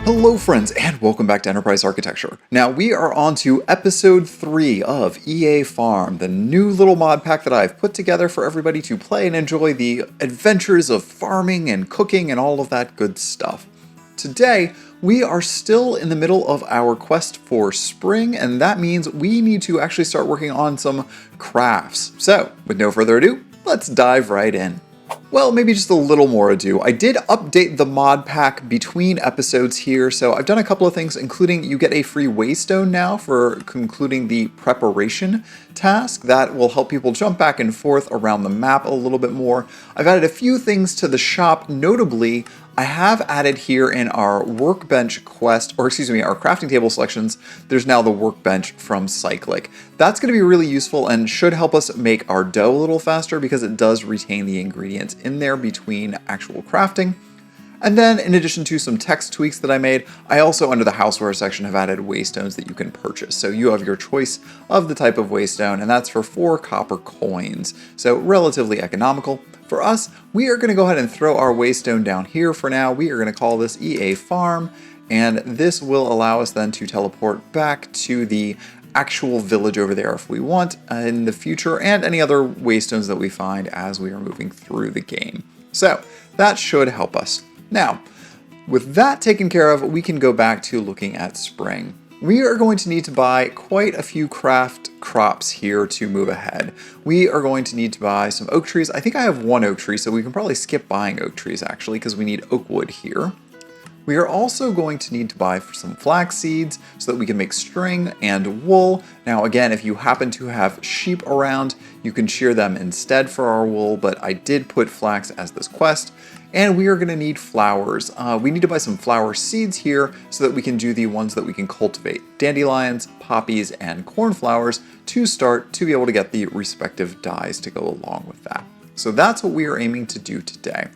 Hello friends, and welcome back to Enterprise Architecture. Now we are on to episode 3 of EA Farm, the new little mod pack that I've put together for everybody to play and enjoy the adventures of farming and cooking and all of that good stuff. Today, we are still in the middle of our quest for spring, and that means we need to actually start working on some crafts. So, with no further ado, let's dive right in. Well, maybe just a little more ado. I did update the mod pack between episodes here, so I've done a couple of things, including you get a free waystone now for concluding the preparation task. That will help people jump back and forth around the map a little bit more. I've added a few things to the shop, notably, I have added here in our workbench quest, or excuse me, our crafting table selections, there's now the workbench from Cyclic. That's going to be really useful and should help us make our dough a little faster because it does retain the ingredients in there between actual crafting. And then, in addition to some text tweaks that I made, I also, under the houseware section, have added waystones that you can purchase. So you have your choice of the type of waystone, and that's for 4 copper coins. So relatively economical. For us, we are going to go ahead and throw our waystone down here for now. We are going to call this EA Farm, and this will allow us then to teleport back to the actual village over there if we want in the future, and any other waystones that we find as we are moving through the game. So that should help us. Now, with that taken care of, we can go back to looking at spring. We are going to need to buy quite a few craft crops here to move ahead. We are going to need to buy some oak trees. I think I have 1 oak tree, so we can probably skip buying oak trees actually, because we need oak wood here. We are also going to need to buy some flax seeds so that we can make string and wool. Now again, if you happen to have sheep around, you can shear them instead for our wool, but I did put flax as this quest. And we are going to need flowers. We need to buy some flower seeds here so that we can do the ones that we can cultivate. Dandelions, poppies, and cornflowers to start to be able to get the respective dyes to go along with that. So that's what we are aiming to do today.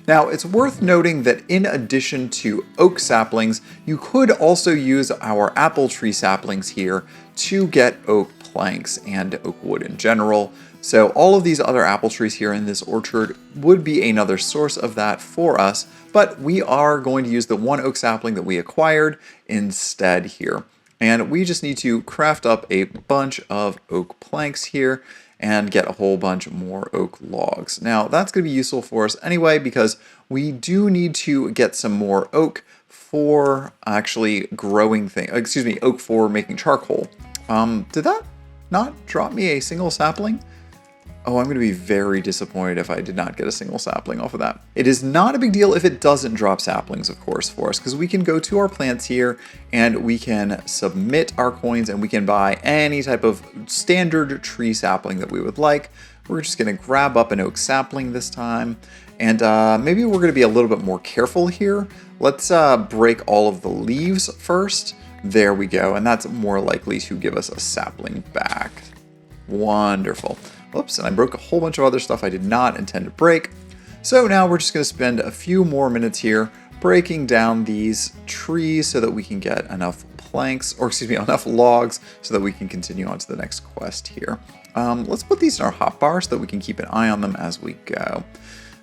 Now, it's worth noting that in addition to oak saplings, you could also use our apple tree saplings here to get oak planks and oak wood in general. So all of these other apple trees here in this orchard would be another source of that for us, but we are going to use the 1 oak sapling that we acquired instead here. And we just need to craft up a bunch of oak planks here and get a whole bunch more oak logs. Now that's going to be useful for us anyway because we do need to get some more oak for actually growing things. Excuse me, oak for making charcoal. Did that not drop me a single sapling? Oh, I'm going to be very disappointed if I did not get a single sapling off of that. It is not a big deal if it doesn't drop saplings, of course, for us, because we can go to our plants here and we can submit our coins and we can buy any type of standard tree sapling that we would like. We're just going to grab up an oak sapling this time, and maybe we're going to be a little bit more careful here. Let's break all of the leaves first. There we go, and that's more likely to give us a sapling back. Wonderful. Oops, and I broke a whole bunch of other stuff I did not intend to break. So now we're just going to spend a few more minutes here breaking down these trees so that we can get enough planks, or excuse me, enough logs so that we can continue on to the next quest here. Let's put these in our hotbar so that we can keep an eye on them as we go.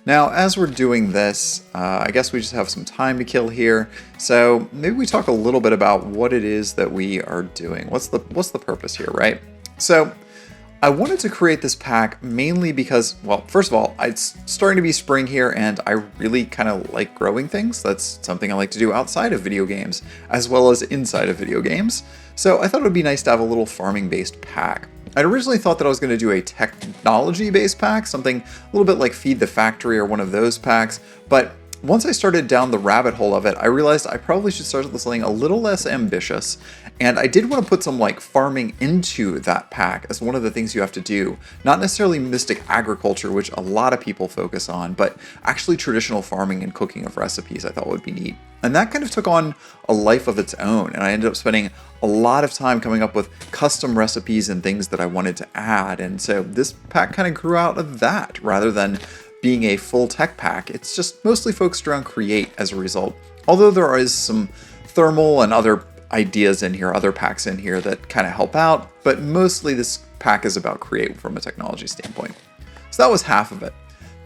Now, as we're doing this, I guess we just have some time to kill here. So maybe we talk a little bit about what it is that we are doing. What's the purpose here, right? So I wanted to create this pack mainly because, well, first of all, it's starting to be spring here and I really kind of like growing things. That's something I like to do outside of video games as well as inside of video games. So I thought it would be nice to have a little farming-based pack. I'd originally thought that I was going to do a technology-based pack, something a little bit like Feed the Factory or one of those packs, but once I started down the rabbit hole of it, I realized I probably should start with something a little less ambitious, and I did want to put some like farming into that pack as one of the things you have to do. Not necessarily mystic agriculture, which a lot of people focus on, but actually traditional farming and cooking of recipes I thought would be neat. And that kind of took on a life of its own, and I ended up spending a lot of time coming up with custom recipes and things that I wanted to add, and so this pack kind of grew out of that rather than being a full tech pack. It's just mostly focused around create as a result. Although there is some thermal and other ideas in here, other packs in here that kind of help out, but mostly this pack is about create from a technology standpoint. So that was half of it.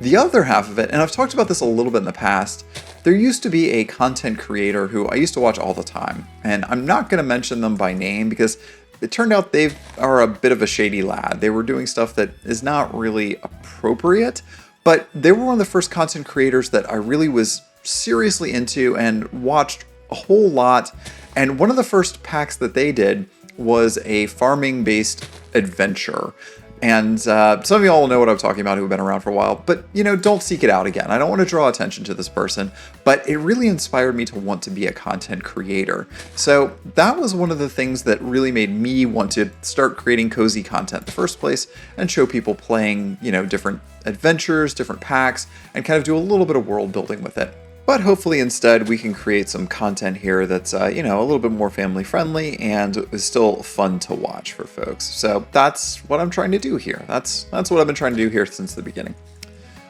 The other half of it, and I've talked about this a little bit in the past, there used to be a content creator who I used to watch all the time, and I'm not going to mention them by name because it turned out they are a bit of a shady lad. They were doing stuff that is not really appropriate, but they were one of the first content creators that I really was seriously into and watched a whole lot. And one of the first packs that they did was a farming-based adventure. And some of you all know what I'm talking about who have been around for a while, but, you know, don't seek it out again. I don't want to draw attention to this person, but it really inspired me to want to be a content creator. So that was one of the things that really made me want to start creating cozy content in the first place and show people playing, you know, different adventures, different packs, and kind of do a little bit of world building with it. But hopefully instead we can create some content here that's, you know, a little bit more family friendly and is still fun to watch for folks. So that's what I'm trying to do here. That's what I've been trying to do here since the beginning.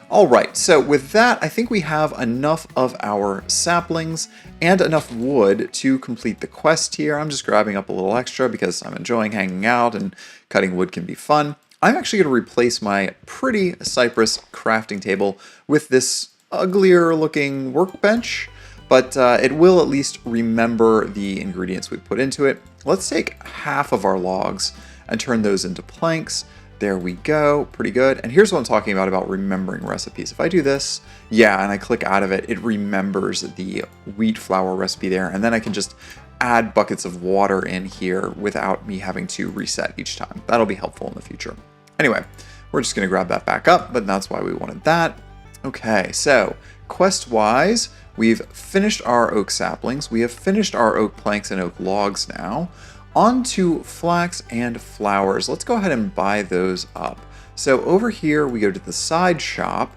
All right, so with that, I think we have enough of our saplings and enough wood to complete the quest here. I'm just grabbing up a little extra because I'm enjoying hanging out and cutting wood can be fun. I'm actually going to replace my pretty cypress crafting table with this uglier looking workbench, but it will at least remember the ingredients we put into it. Let's take half of our logs and turn those into planks. There we go, pretty good. And here's what I'm talking about remembering recipes. If I do this, yeah, and I click out of it, it remembers the wheat flour recipe there, and then I can just add buckets of water in here without me having to reset each time. That'll be helpful in the future. Anyway, we're just gonna grab that back up, but that's why we wanted that. Okay, so quest-wise, we've finished our oak saplings, we have finished our oak planks and oak logs now. On to flax and flowers. Let's go ahead and buy those up. So over here, we go to the side shop,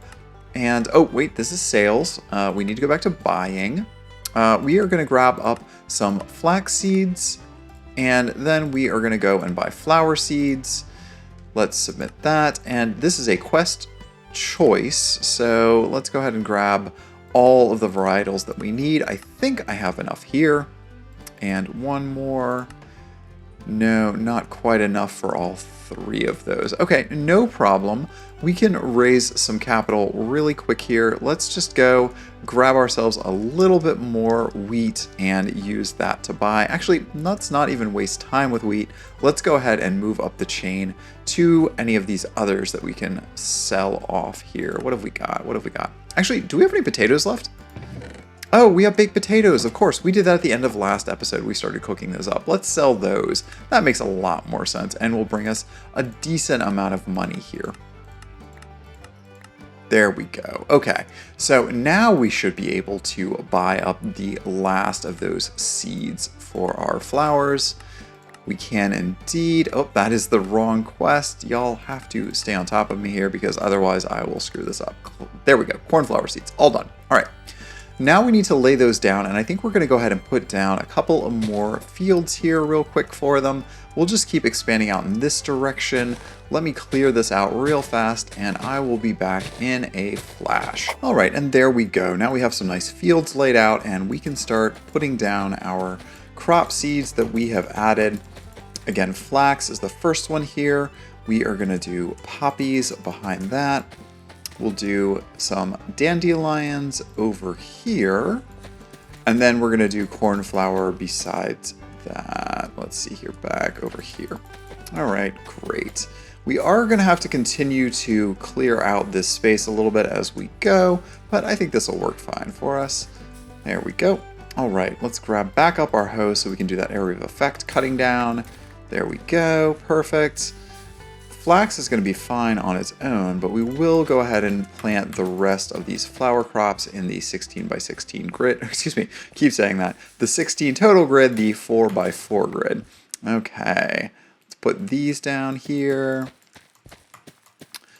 and oh wait, this is sales. We need to go back to buying. We are gonna grab up some flax seeds, and then we are gonna go and buy flower seeds. Let's submit that, and this is a quest choice, so let's go ahead and grab all of the varietals that we need. I think I have enough here, and one more. No, not quite enough for all three of those. Okay, no problem. We can raise some capital really quick here. Let's just go grab ourselves a little bit more wheat and use that to buy. Actually, let's not even waste time with wheat. Let's go ahead and move up the chain to any of these others that we can sell off here. What have we got? What have we got? Actually, do we have any potatoes left? Oh, we have baked potatoes, of course. We did that at the end of last episode. We started cooking those up. Let's sell those. That makes a lot more sense and will bring us a decent amount of money here. There we go. Okay, so now we should be able to buy up the last of those seeds for our flowers. We can indeed. Oh, that is the wrong quest. Y'all have to stay on top of me here because otherwise I will screw this up. There we go. Cornflower seeds. All done. All right. Now we need to lay those down, and I think we're going to go ahead and put down a couple of more fields here real quick for them. We'll just keep expanding out in this direction. Let me clear this out real fast, and I will be back in a flash. All right, and there we go. Now we have some nice fields laid out, and we can start putting down our crop seeds that we have added. Again, flax is the first one here. We are going to do poppies behind that. We'll do some dandelions over here, and then we're going to do cornflower besides that. Let's see here, back over here. All right, great. We are going to have to continue to clear out this space a little bit as we go, but I think this will work fine for us. There we go. All right, let's grab back up our hoe so we can do that area of effect cutting down. There we go, perfect. Flax is going to be fine on its own, but we will go ahead and plant the rest of these flower crops in the 16 by 16 grid. Excuse me, keep saying that. The 16 total grid, the 4 by 4 grid. Okay, let's put these down here.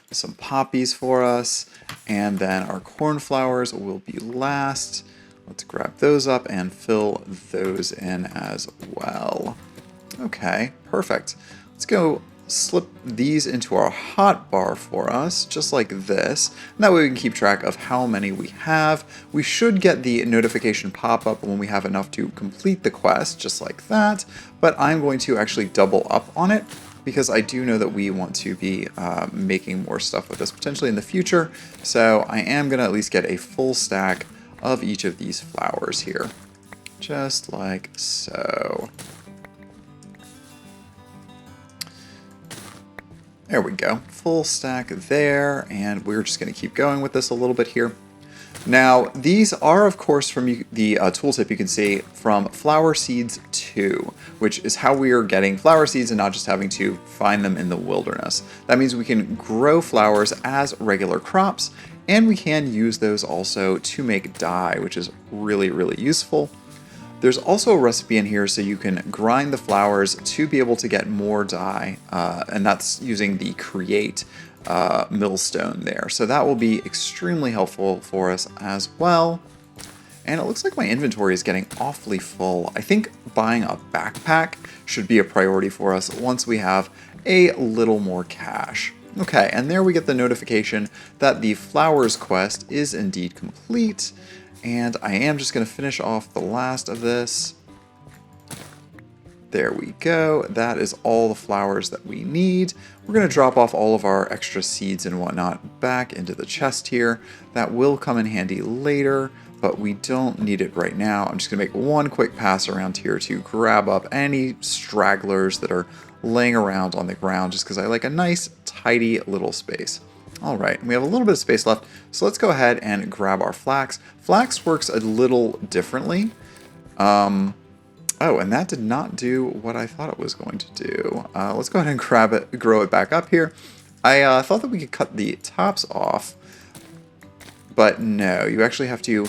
Some poppies for us, and then our cornflowers will be last. Let's grab those up and fill those in as well. Okay, perfect. Let's go slip these into our hotbar for us, just like this. And that way we can keep track of how many we have. We should get the notification pop up when we have enough to complete the quest, just like that. But I'm going to actually double up on it because I do know that we want to be making more stuff with this potentially in the future. So I am going to at least get a full stack of each of these flowers here. Just like so. There we go. Full stack there, and we're just going to keep going with this a little bit here. Now, these are, of course, from the tooltip you can see from Flower Seeds 2, which is how we are getting flower seeds and not just having to find them in the wilderness. That means we can grow flowers as regular crops, and we can use those also to make dye, which is really, really useful. There's also a recipe in here so you can grind the flowers to be able to get more dye, and that's using the Create millstone there. So that will be extremely helpful for us as well. And it looks like my inventory is getting awfully full. I think buying a backpack should be a priority for us once we have a little more cash. Okay, and there we get the notification that the flowers quest is indeed complete. And I am just going to finish off the last of this. There we go. That is all the flowers that we need. We're going to drop off all of our extra seeds and whatnot back into the chest here. That will come in handy later, but we don't need it right now. I'm just going to make one quick pass around here to grab up any stragglers that are laying around on the ground, just because I like a nice, tidy little space. All right, we have a little bit of space left, so let's go ahead and grab our flax. Flax works a little differently. Oh, and that did not do what I thought it was going to do. Let's go ahead and grab it, grow it back up here. I thought that we could cut the tops off, but no, you actually have to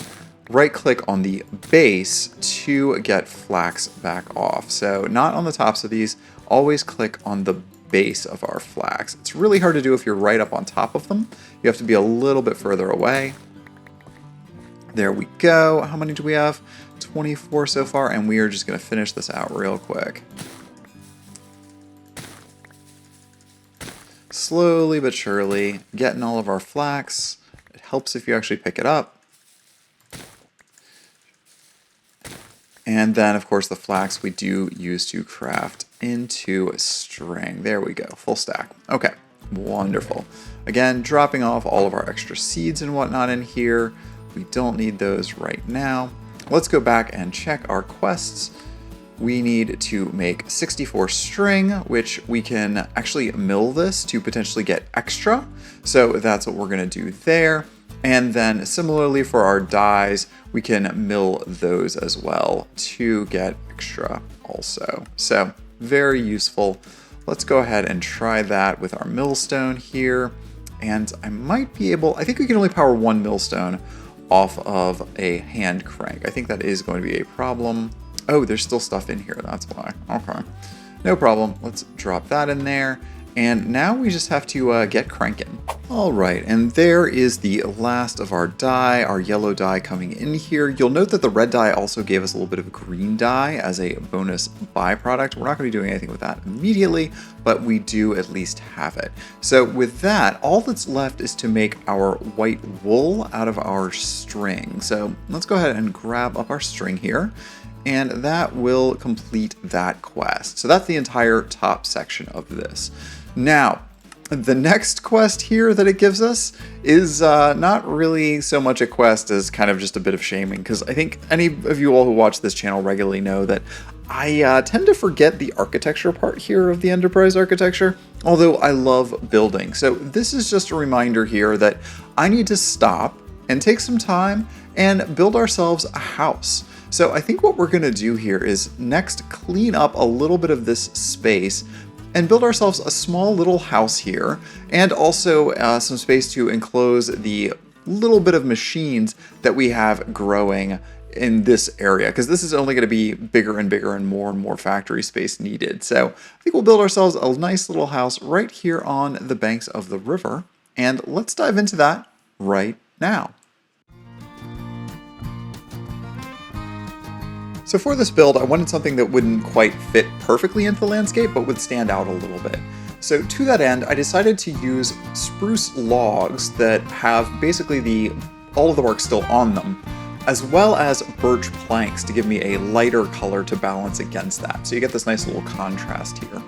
right-click on the base to get flax back off. So not on the tops of these, always click on the base of our flax. It's really hard to do if you're right up on top of them. You have to be a little bit further away. There we go. How many do we have? 24 so far, and we are just going to finish this out real quick. Slowly but surely, getting all of our flax. It helps if you actually pick it up. And then, of course, the flax we do use to craft into a string. There we go, full stack. Okay, wonderful. Again, dropping off all of our extra seeds and whatnot in here. We don't need those right now. Let's go back and check our quests. We need to make 64 string, which we can actually mill this to potentially get extra. So that's what we're gonna do there. And then similarly for our dyes, we can mill those as well to get extra also. So very useful. Let's go ahead and try that with our millstone here. And I might be able, I think we can only power one millstone off of a hand crank. I think that is going to be a problem. Oh, there's still stuff in here, that's why. Okay, no problem. Let's drop that in there. And now we just have to get cranking. All right, and there is the last of our dye, our yellow dye coming in here. You'll note that the red dye also gave us a little bit of green dye as a bonus byproduct. We're not going to be doing anything with that immediately, but we do at least have it. So with that, all that's left is to make our white wool out of our string. So let's go ahead and grab up our string here, and that will complete that quest. So that's the entire top section of this. Now, the next quest here that it gives us is not really so much a quest as kind of just a bit of shaming, because I think any of you all who watch this channel regularly know that I tend to forget the architecture part here of the Enterprise architecture, although I love building. So this is just a reminder here that I need to stop and take some time and build ourselves a house. So I think what we're going to do here is next clean up a little bit of this space and build ourselves a small little house here, and also some space to enclose the little bit of machines that we have growing in this area, because this is only going to be bigger and bigger and more factory space needed. So I think we'll build ourselves a nice little house right here on the banks of the river, and let's dive into that right now. So for this build, I wanted something that wouldn't quite fit perfectly into the landscape, but would stand out a little bit. So to that end, I decided to use spruce logs that have basically all of the bark still on them, as well as birch planks to give me a lighter color to balance against that. So you get this nice little contrast here.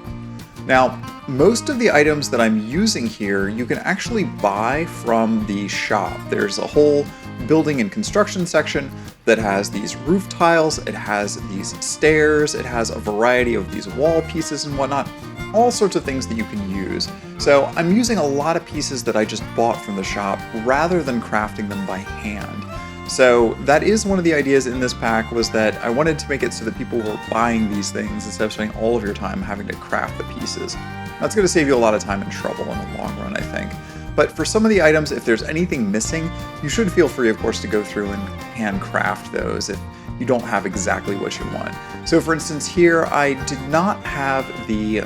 Now, most of the items that I'm using here, you can actually buy from the shop. There's a whole building and construction section that has these roof tiles, it has these stairs, it has a variety of these wall pieces and whatnot, all sorts of things that you can use. So I'm using a lot of pieces that I just bought from the shop rather than crafting them by hand. So that is one of the ideas in this pack, was that I wanted to make it so that people were buying these things instead of spending all of your time having to craft the pieces. That's going to save you a lot of time and trouble in the long run, I think. But for some of the items, if there's anything missing, you should feel free, of course, to go through and handcraft those if you don't have exactly what you want. So for instance, here I did not have the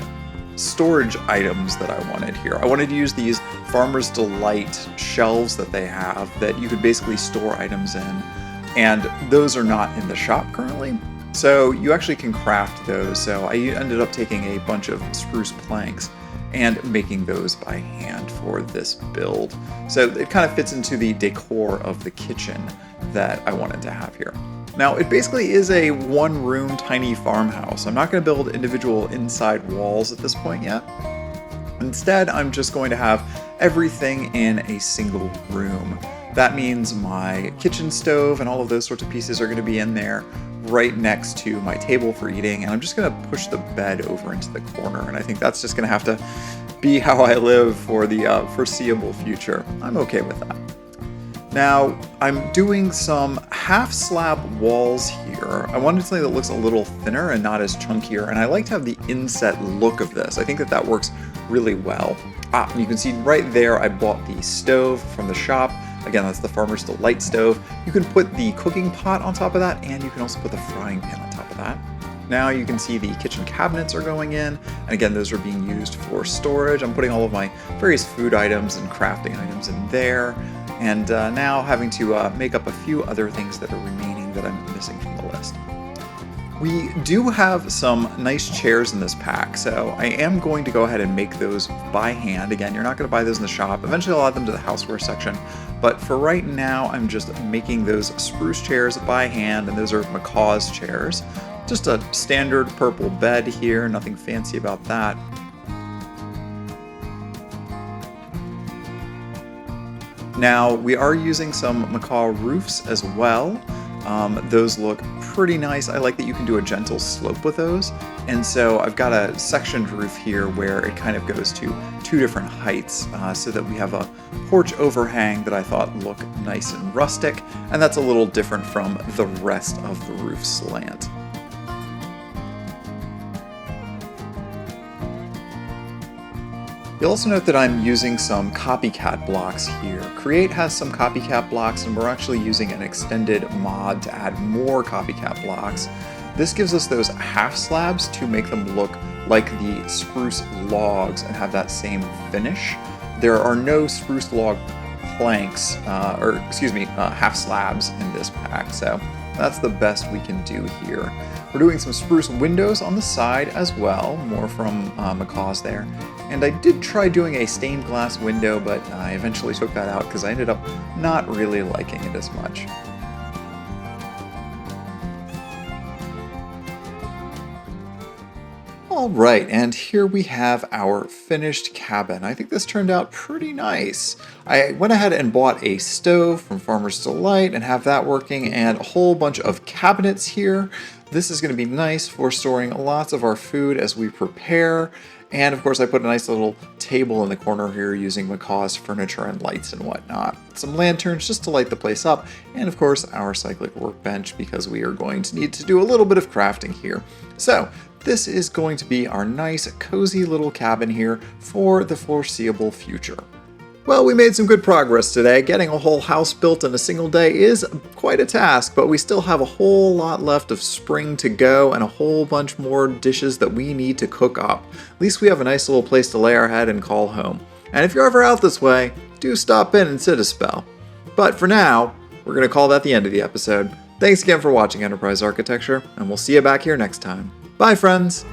storage items that I wanted here. I wanted to use these Farmer's Delight shelves that they have that you could basically store items in, and those are not in the shop currently. So you actually can craft those. So I ended up taking a bunch of spruce planks and making those by hand for this build. So it kind of fits into the decor of the kitchen that I wanted to have here. Now, it basically is a one-room tiny farmhouse. I'm not going to build individual inside walls at this point yet. Instead, I'm just going to have everything in a single room. That means my kitchen stove and all of those sorts of pieces are going to be in there right next to my table for eating, and I'm just going to push the bed over into the corner, and I think that's just going to have to be how I live for the foreseeable future. I'm okay with that. Now, I'm doing some half-slab walls here. I wanted something that looks a little thinner and not as chunkier, and I like to have the inset look of this. I think that that works really well. You can see right there I bought the stove from the shop. Again, that's the Farmer's Delight stove. You can put the cooking pot on top of that, and you can also put the frying pan on top of that. Now you can see the kitchen cabinets are going in, and again, those are being used for storage. I'm putting all of my various food items and crafting items in there. And now having to make up a few other things that are remaining that I'm missing from the list. We do have some nice chairs in this pack, so I am going to go ahead and make those by hand. Again, you're not going to buy those in the shop. Eventually I'll add them to the houseware section, but for right now I'm just making those spruce chairs by hand, and those are Macaw's chairs. Just a standard purple bed here, nothing fancy about that. Now, we are using some Macaw roofs as well. Those look pretty nice. I like that you can do a gentle slope with those. And so I've got a sectioned roof here where it kind of goes to two different heights so that we have a porch overhang that I thought looked nice and rustic. And that's a little different from the rest of the roof slant. You'll also note that I'm using some copycat blocks here. Create has some copycat blocks, and we're actually using an extended mod to add more copycat blocks. This gives us those half slabs to make them look like the spruce logs and have that same finish. There are no spruce log planks, half slabs in this pack, so that's the best we can do here. We're doing some spruce windows on the side as well, more from Macaw's there. And I did try doing a stained glass window, but I eventually took that out because I ended up not really liking it as much. Alright, and here we have our finished cabin. I think this turned out pretty nice. I went ahead and bought a stove from Farmer's Delight and have that working, and a whole bunch of cabinets here. This is going to be nice for storing lots of our food as we prepare. And of course I put a nice little table in the corner here using Macaw's furniture and lights and whatnot. Some lanterns just to light the place up, and of course our cyclic workbench because we are going to need to do a little bit of crafting here. So this is going to be our nice cozy little cabin here for the foreseeable future. Well, we made some good progress today. Getting a whole house built in a single day is quite a task, but we still have a whole lot left of spring to go and a whole bunch more dishes that we need to cook up. At least we have a nice little place to lay our head and call home. And if you're ever out this way, do stop in and sit a spell. But for now, we're going to call that the end of the episode. Thanks again for watching Enterprise Architecture, and we'll see you back here next time. Bye, friends!